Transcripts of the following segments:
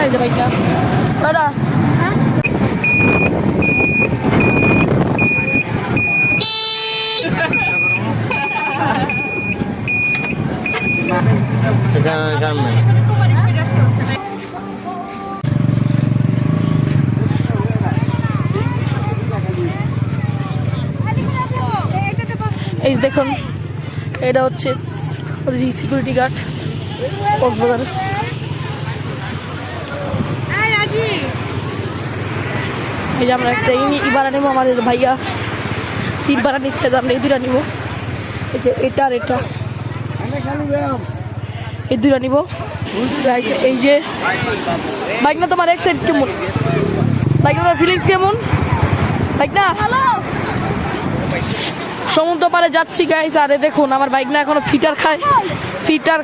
এই যে বাইকটা দাদা এই দেখুন এটা হচ্ছে সিকিউরিটি গার্ড কক্সবাজার। এই যে আমরা একটা ইবারা নেবো, আমাদের ভাইয়া সিট ভাড়া নিচ্ছে, আমরা এই দুটা নিবো। এই যে এটা আর এটা এই দুটা নিবো। এই যে বাইক না তোমার এক্সাইট কেমন, বাইক না তোমার ফিলিংস কেমন, বাইক না সমুদ্র পারে যাচ্ছি গাইস। আরে দেখুন আমার বাইক না এখনো ফিটার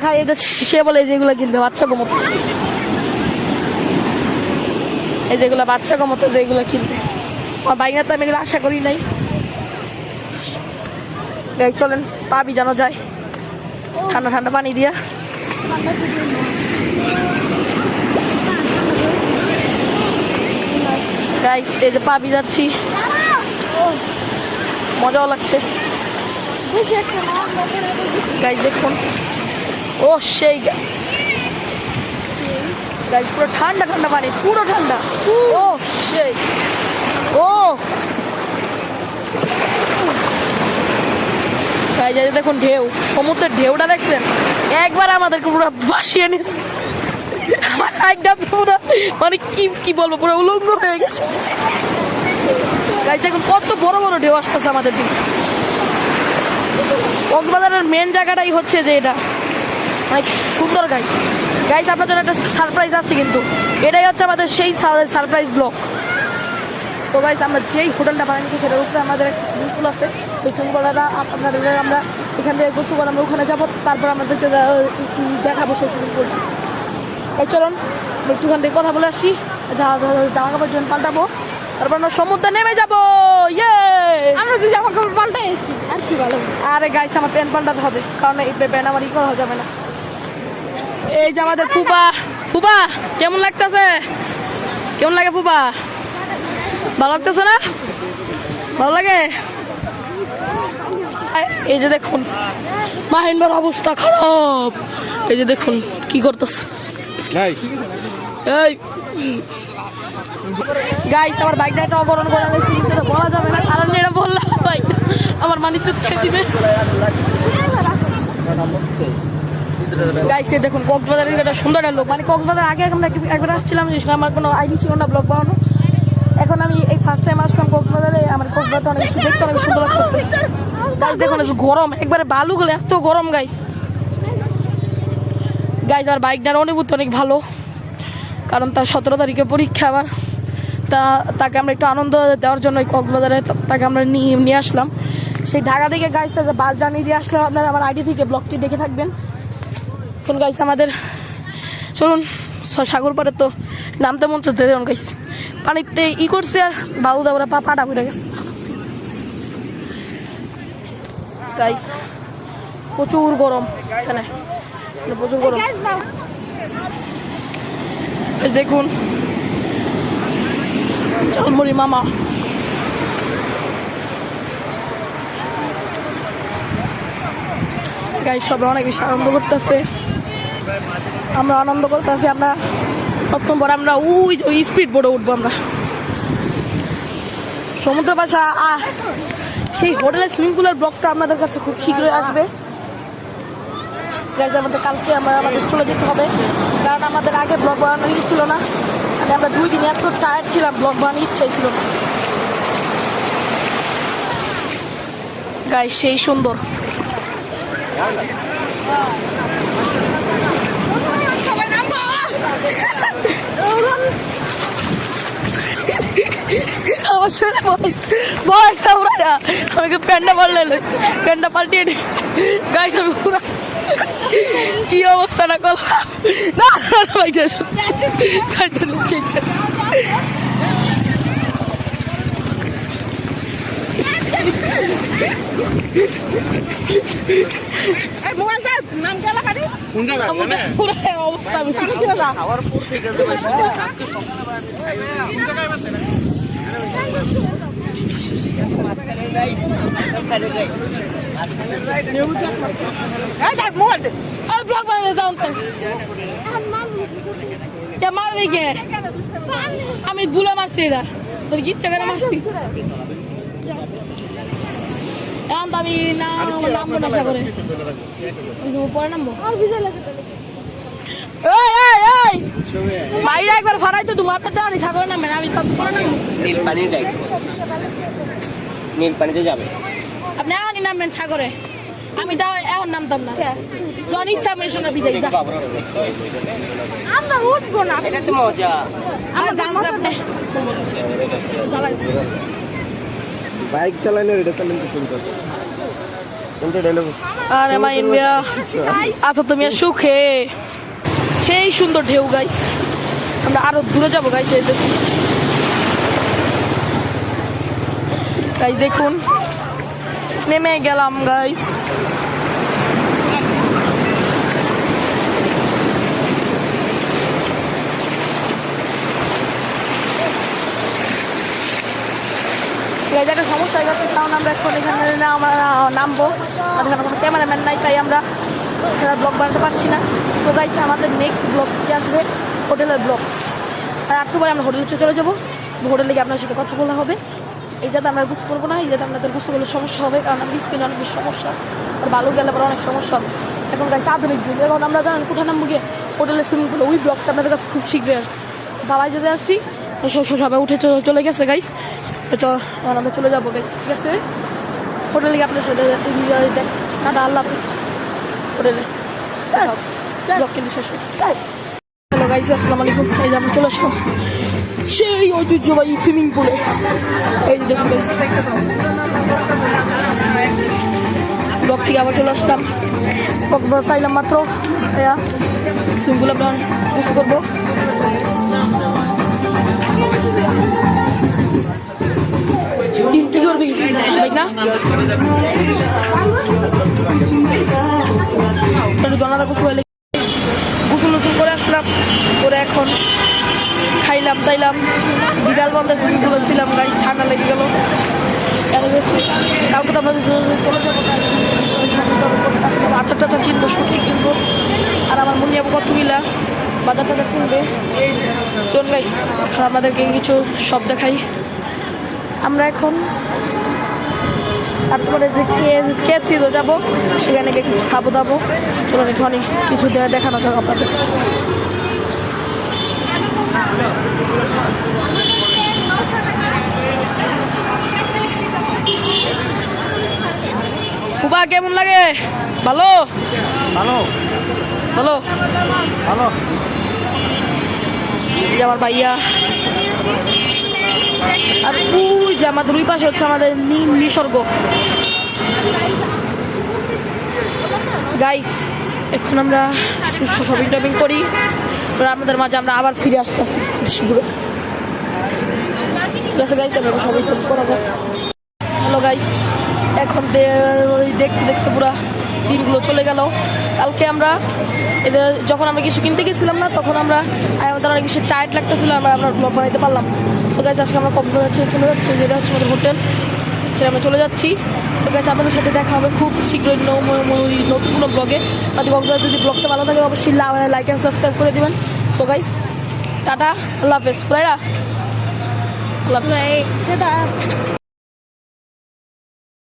খায় এই যে সে বলে যেগুলো কিনবে বাচ্চা কমতো, এই যেগুলো বাচ্চা কমতো যেগুলো কিনবে আমার বাইক না, তো আমি এগুলো আশা করি নাই। চলেন পা ভিজানো যায় ঠান্ডা ঠান্ডা পানি দিয়া। গাইস এই যে পা ভিজাচ্ছি, মজাও লাগছে গাইস দেখুন। ও সেই গাইস পুরো ঠান্ডা ঠান্ডা পানি, পুরো ঠান্ডা। ও সেই ও গাইস দেখুন ঢেউ, সমুদ্রের ঢেউটা দেখছেন, একবার আমাদেরকে পুরো ভাসিয়ে নিয়েছে। আমার একদম পুরো মানে কি বলবো পুরো উলঙ্গ হয়ে গেছে গাইস। দেখুন কত বড় বড় ঢেউ আসতেছে আমাদের দিকে। কক্সবাজারের মেন জায়গাটাই হচ্ছে যে এটা অনেক সুন্দর গাইস। আপনার জন্য একটা সারপ্রাইজ আছে, কিন্তু এটাই হচ্ছে আমাদের সেই সারপ্রাইজ ব্লগ। তো গাইস আমরা যেই হোটেলটা বানিয়েছি সেটার উপরে আমাদের একটা সুইমিং পুল আছে, সেই সুইমিং পুলটা আপনাদের আমরা এখান থেকে গোসল করে আমরা ওখানে যাবো, তারপর আমাদেরকে দেখাবো সেই সুইমিং পুলটা। এই চলুন একটুখান থেকে কথা বলে আসি, জামা কাপড় জন্য পাল্টাবো, তারপর আমরা সমুদ্রে নেমে যাবো। ইয়ে আমরা তো জামা কাপড় পাল্টাই এসেছি আর কি ভালো। আরে গাইস আমার প্যান্ট পাল্টাতে হবে, কারণ এই প্যান্ট আমার ই করা যাবে না। এই যে আমাদের ফুপা কেমন লাগতেছে, কেমন লাগে ফুপা? ভালো লাগতেছে না? ভালো লাগে? এই যে দেখুন মাহিনবার অবস্থা খারাপ, এই যে দেখুন কি করতেছে। এই গাইস আমার বাইকটা একটা অবরণ করে বলা যাবে না, কারণ এটা বললাম ভাই আমার মানি চুপ খেয়ে দিবে। গাইস দেখুন কক্সবাজারের একটা সুন্দর একটা লোক, মানে কক্সবাজার আগে আমরা একবার আসছিলাম, আমার কোনো আইডি ছিল না ব্লগ বানানো। এখন আমি এই ফার্স্ট টাইম আসলাম কক্সবাজারে, আমার কক্সবাজার অনেক বেশি দেখতে অনেক সুন্দর লাগতেছে গাইস। দেখুন গরম একবারে বালু গেলে এত গরম গাইস। আমার বাইকটার অনুভূতি অনেক ভালো, কারণ তার 17 তারিখে পরীক্ষা আবার, তাকে আমরা একটু আনন্দ দেওয়ার জন্য কক্সবাজারে তাকে আমরা নিয়ে আসলাম। সেই ঢাকা থেকে গাইস বাস জানিয়ে দিয়ে আসলাম, আপনারা আমার আইডি থেকে ব্লগটি দেখে থাকবেন। এখন গাইস আমাদের চলুন সাগর পাড়ে তো নামতে মন চাচ্ছে, দেখুন গাইস পানিতে ই করছে আর বাবু দাবরা পাটা পড়ে গেছে গাইস। প্রচুর গরম এখানে, প্রচুর গরম। দেখুন ঝালমুড়ি মামা, গাইস সবাই অনেক বেশি আনন্দ করতেছে, আমরা আনন্দ করতেছি। আমরা তখন পরে আমরা ওই স্পিড বোর্ডে উঠবো আমরা সমুদ্র পাশে। সেই হোটেলের সুইমিং পুলের ব্লগটা আপনাদের কাছে খুব শীঘ্রই আসবে গাইস। আমাদের কালকে আমাদের চলে যেতে হবে, কারণ আমাদের আগে ব্লগ বানানোর ইচ্ছে ছিল না, মানে আমরা 2 দিন এত টায়ার্ড ছিলাম, ব্লগ বানানোর ইচ্ছে ছিল না গাইস। সেই সুন্দর আমাকে প্যান্ডা পাল্টিয়ে গাইস আমি পুরো কি অবস্থা না করলাম না পুরো অবস্থা আমি খাওয়ার পর থেকে যে ভাই আজকে আর ব্লগ বানাতে যাও তো কে মারবে কে আমি ভুলে মারছি এটা তোর কি ইচ্ছা করে মারছি এখন তো আমি নামবো না করে পরে নামবো আর ভিজে লাগে বাইরে একবার ফারাই তো তোমার তো দেওয়া সাগরে নামবেন আমি তো পরে নামবো নীল পানিতে যাবে আপনি এখনই নামবেন সাগরে আমি তাও এখন নামতাম না যখন ইচ্ছা আমার সঙ্গে ভিজাই যা আমরা উঠবো না এটা তো মজা আমার গান চাপতে বাইক চালালে এটা চালাতে সুন্দর কোনটা ডায়লগ আরে মাই ইন্ডিয়া আচ্ছা তুমি সুখে সেই সুন্দর ঢেউ গাইস আমরা আরো দূরে যাবো গাইস এই দেখুন গাইস দেখুন নেমে গেলাম গাইস একটা সমস্যা হয়ে যাচ্ছে কারণ আমরা এখন এখানে আমরা নামবো আমাদের এখানে কোনো ক্যামেরাম্যান নাই তাই আমরা ব্লগ বানাতে পারছি না তো গাইছে আমাদের নেক্সট ব্লগ কি আসবে হোটেলের ব্লগ আর একটু পরে আমরা হোটেলে চলে যাবো হোটেলে গিয়ে আপনার সাথে কথা বলা হবে এই যাতে আমরা বুঝতে পারবো না এই যাতে আপনাদের বুঝতে গেলে সমস্যা হবে কারণ আমি স্কিনে অনেক বেশি সমস্যা আর ভালো গেলে পরে অনেক সমস্যা হবে এখন গাইছে আধুনিক যুগ এখন আমরা জানেন কোথায় নামবো গিয়ে হোটেলের সুইমিং পুলে ওই ব্লগটা আপনাদের কাছে খুব শীঘ্রই আসবে বাবাই যদি আসছি সবাই উঠে চলে গেছে গাইস তো আমরা চলে যাবো গাইস ঠিক আছে হোটেলে গিয়ে আপনার সাথে টাটা আল্লাহ হাফিজ হোটেলে ব্লগ কিন্তু শেষ হ্যালো গাইস আসসালামু আলাইকুম এই যে আমরা চলে আসলাম সেই ঐতিহ্যবাহী সুইমিং পুলে এই যে দেখুন ব্লগ থেকে আবার চলে আসলাম পাইলাম মাত্র সুইমিং পুলে আমরা ইউজ করবো কি করবি না জনাদা গোসল করে আসলাম করে এখন খাইলাম তাইলাম বিড়াল বন্ধে সুইমিং পুলে ছিলাম গাইস ঠান্ডা লেগে গেল কাউকে তো আমরা চলে যাবো আচার টাচার কিনবো শুকিয়ে কিনবো আর আমার মনে যাবো কতগুলা বাজার টাজার কিনবে চল গাইস এখন আপনাদেরকে কিছু সব দেখাই আমরা এখন তারপরে যে কেএফসিতে যাবো সেখানে গিয়ে কিছু খাবো দাবো চলুন এখানে কিছু দেখানো যাক আপনাদের ফুবা কেমন লাগে ভালো ভালো ভালো ভালো আমার ভাইয়া আর ওই যে আমাদের ওই পাশে হচ্ছে আমাদের নিসর্গ গাইস এখন আমরা শপিং টপিং করি আমাদের মাঝে আমরা আবার ফিরে আসতেছি খুব শীঘ্র ঠিক আছে গাইস আমরা শপিং করা যাক হ্যালো গাইস এখন দেখতে দেখতে পুরা দিনগুলো চলে গেল কালকে আমরা যখন আমরা কিছু কিনতে গেছিলাম না তখন আমরা আমাদের অনেক বেশি টায়ার্ড লাগতেছিল আমরা ব্লগ বানাইতে পারলাম তো গাইস আজকে আমরা কক্সবাজার চলে যাচ্ছি যেটা হচ্ছে আমাদের হোটেল সেটা আমরা চলে যাচ্ছি তো গাইস আপনাদের সাথে দেখা হবে খুব শীঘ্রই নতুন কোনো ব্লগে আমাদের কক্সবাজার যদি ব্লগটা ভালো থাকে অবশ্যই লাইক অ্যান্ড সাবস্ক্রাইব করে দিবেন তো গাইস টাটা আল্লাহ হাফেজ প্রায়রা আল্লাহ হাফেজ টাটা